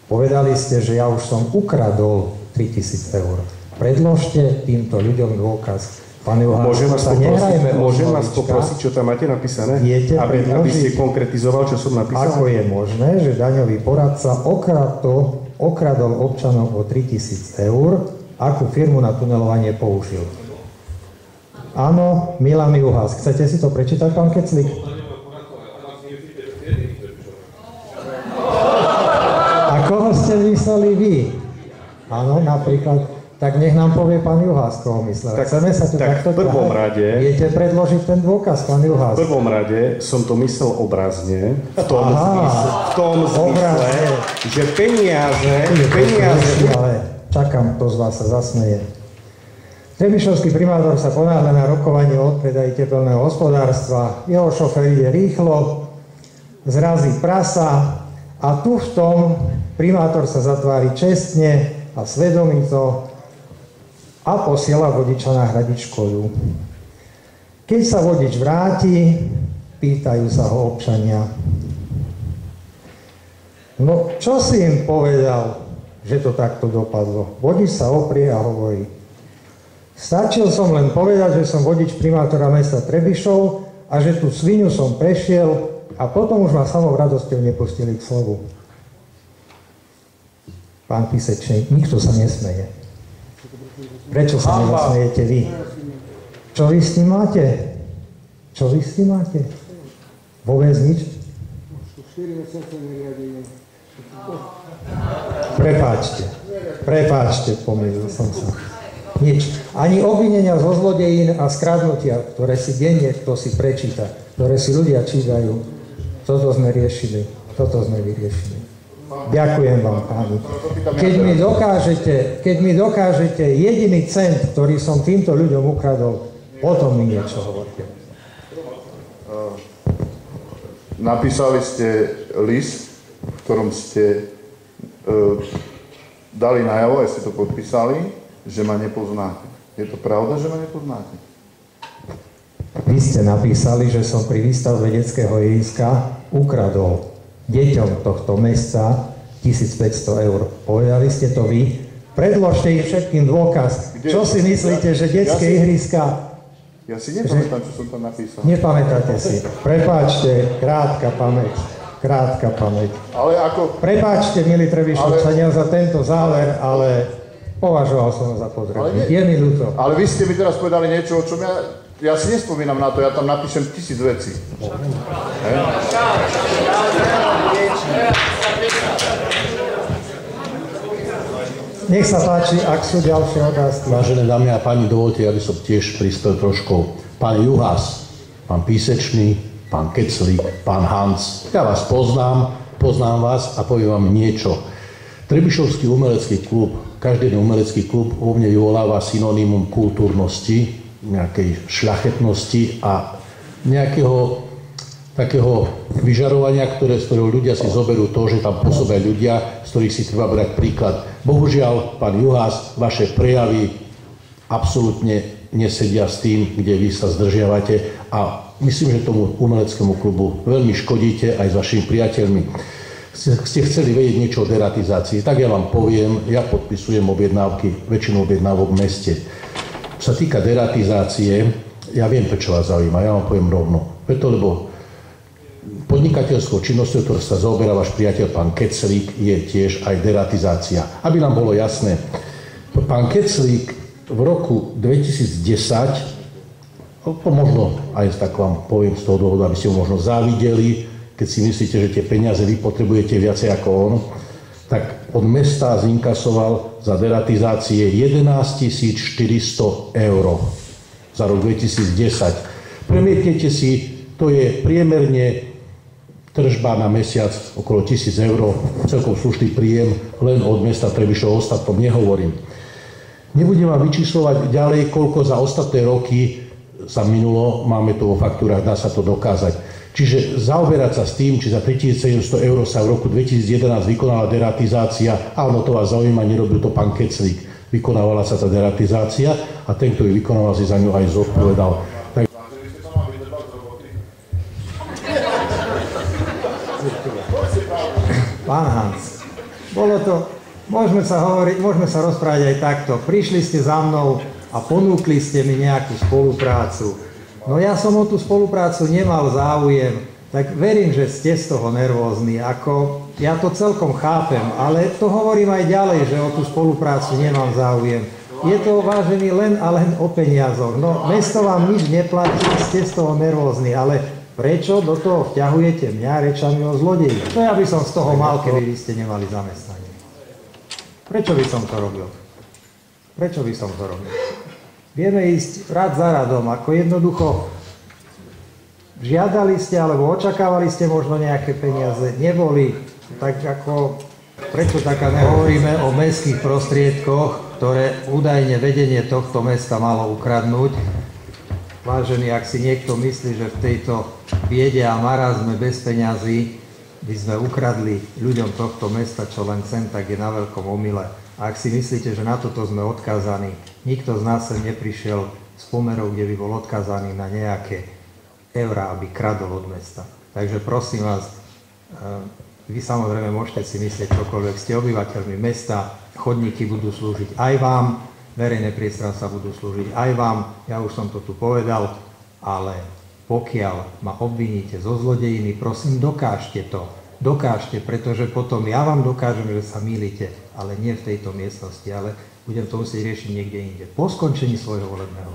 Povedali ste, že ja už som ukradol 3000 eur. Predložte týmto ľuďom dôkaz. Pán Juhász, môžem vás poprosiť, čo tam máte napísané? Viete, aby ste konkretizoval, čo som napísal? Ako je možné, že daňový poradca okradol občanov o 3000 eur, akú firmu na tunelovanie použil? Áno, Milan Juhász. Chcete si to prečítať, pán Keclik? A koho ste mysleli vy? Áno, napríklad. Tak nech nám povie pán Juhász, koho myslel. Chceme sa tu takto v prvom rade... Viete predložiť ten dôkaz, pán Juhász? V prvom rade som to myslel obrazne, v tom zmysle, že peniaze... Ale čakám, to z vás sa zasmeje. Trebišovský primátor sa ponáhľa na rokovanie o odpredaji tepelného hospodárstva. Jeho šofér ide rýchlo, zrazí prasa a tu v tom primátor sa zatvári čestne a svedomito a posiela vodiča nahradiť škodu. Keď sa vodič vráti, pýtajú sa ho občania. No, čo si im povedal, že to takto dopadlo? Vodič sa oprie a hovorí: stačil som len povedať, že som vodič primátora mesta Trebišov a že tú svinu som prešiel a potom už ma samou radosťou nepustili k slovu. Pán Písečný, nikto sa nesmeje. Prečo sa nezasmejete vy? Čo vy s tým máte? Čo vy s tým máte? Vôbec nič? Prepáčte, pomýlil som sa. Nič. Ani obvinenia zo zlodejín a skradnutia, ktoré si denne kto si prečíta, ktoré si ľudia čítajú, toto sme riešili, toto sme vyriešili. Ďakujem vám, páni. Keď mi dokážete jediný cent, ktorý som týmto ľuďom ukradol, potom mi niečo hovorte. Napísali ste list, v ktorom ste dali najavo, aj ste to podpísali, že ma nepoznáte. Je to pravda, že ma nepoznáte? Vy ste napísali, že som pri výstavbe detského ihriska ukradol deťom tohto mesta 1500 eur. Povedali ste to vy? Predložte ich všetkým dôkaz. Čo si myslíte, že detské ihriska... Ja si nepamätám, čo som tam napísal. Nepamätáte si. Prepáčte, krátka pamäť. Ale ako... Prepáčte, milí Trebišovčania, za tento záver, ale považoval som ho za potrebný. Je mi ľúto. Ale vy ste mi teraz povedali niečo, o čom ja si nespomínam na to, ja tam napíšem 1000 vecí. Nech sa páči, ak sú ďalšie otázky. Vážené dámy a páni, dovolte, aby som tiež prispel trošku. Pán Juhász, pán Písečný, pán Keclík, pán Hanc, ja vás poznám vás a poviem vám niečo. Trebišovský umelecký klub, každý umelecký klub vo mne vyvoláva synonymum kultúrnosti, nejakej šľachetnosti a nejakého takého vyžarovania, z ktorého ľudia si zoberú to, že tam pôsobia ľudia, z ktorých si treba brať príklad. Bohužiaľ, pán Juhász, vaše prejavy absolútne nesedia s tým, kde vy sa zdržiavate a myslím, že tomu umeleckému klubu veľmi škodíte aj s vašimi priateľmi. Ste chceli vedieť niečo o deratizácii, tak ja vám poviem, ja podpisujem objednávky, väčšinu objednávok v meste. Čo sa týka deratizácie, ja viem, prečo vás zaujíma, ja vám poviem rovno. Preto, lebo podnikateľskou činnosťou, ktorou sa zaoberá váš priateľ pán Keclík, je tiež aj deratizácia. Aby nám bolo jasné, pán Keclík v roku 2010, možno aj tak vám poviem z toho dôvodu, aby ste ho možno závideli, keď si myslíte, že tie peniaze vy potrebujete viacej ako on, tak od mesta zinkasoval za deratizácie 11 400 eur za rok 2010. Premietnete si, to je priemerne tržba na mesiac okolo 1000 eur, celkom slušný príjem, len od mesta Trebišov, ostatnom nehovorím. Nebudem vám vyčíslovať ďalej, koľko za ostatné roky sa minulo, máme to vo faktúrach, dá sa to dokázať. Čiže zaoberať sa s tým, či za 3700 eur sa v roku 2011 vykonala deratizácia, áno, to vás zaujíma, nerobil to pán Keclík. Vykonávala sa tá deratizácia a ten, kto ju vykonával, si za ňu aj zodpovedal. Pán Hanc, Bolo to, môžeme sa rozprávať aj takto. Prišli ste za mnou a ponúkli ste mi nejakú spoluprácu. No ja som o tú spoluprácu nemal záujem, tak verím, že ste z toho nervózni. Ja to celkom chápem, ale to hovorím aj ďalej, že o tú spoluprácu nemám záujem. Je to, vážený, len a len o peniazoch. No, mesto vám nič neplatí, ste z toho nervózni, ale prečo do toho vťahujete mňa rečami o zlodeji? Čo ja by som z toho mal, keby vy ste nemali zamestnanie? Prečo by som to robil? Prečo by som to robil? Vieme ísť rad za radom, ako jednoducho žiadali ste, alebo očakávali ste možno nejaké peniaze, neboli, tak ako, prečo taká nehovoríme o mestských prostriedkoch, ktoré údajne vedenie tohto mesta malo ukradnúť. Vážený, ak si niekto myslí, že v tejto biede a marazme bez peňazí by sme ukradli ľuďom tohto mesta, čo len sem, tak je na veľkom omyle. A ak si myslíte, že na toto sme odkázaní, nikto z nás sem neprišiel z pomerov, kde by bol odkázaný na nejaké eurá, aby kradol od mesta. Takže prosím vás, vy samozrejme môžete si myslieť čokoľvek, ste obyvateľmi mesta, chodníky budú slúžiť aj vám, verejné priestranstva budú slúžiť aj vám, ja už som to tu povedal, ale pokiaľ ma obviníte zo zlodejiny, prosím, dokážte to. Dokážte, pretože potom ja vám dokážem, že sa mýlite, ale nie v tejto miestnosti, ale budem to musieť riešiť niekde inde. Po skončení svojho volebného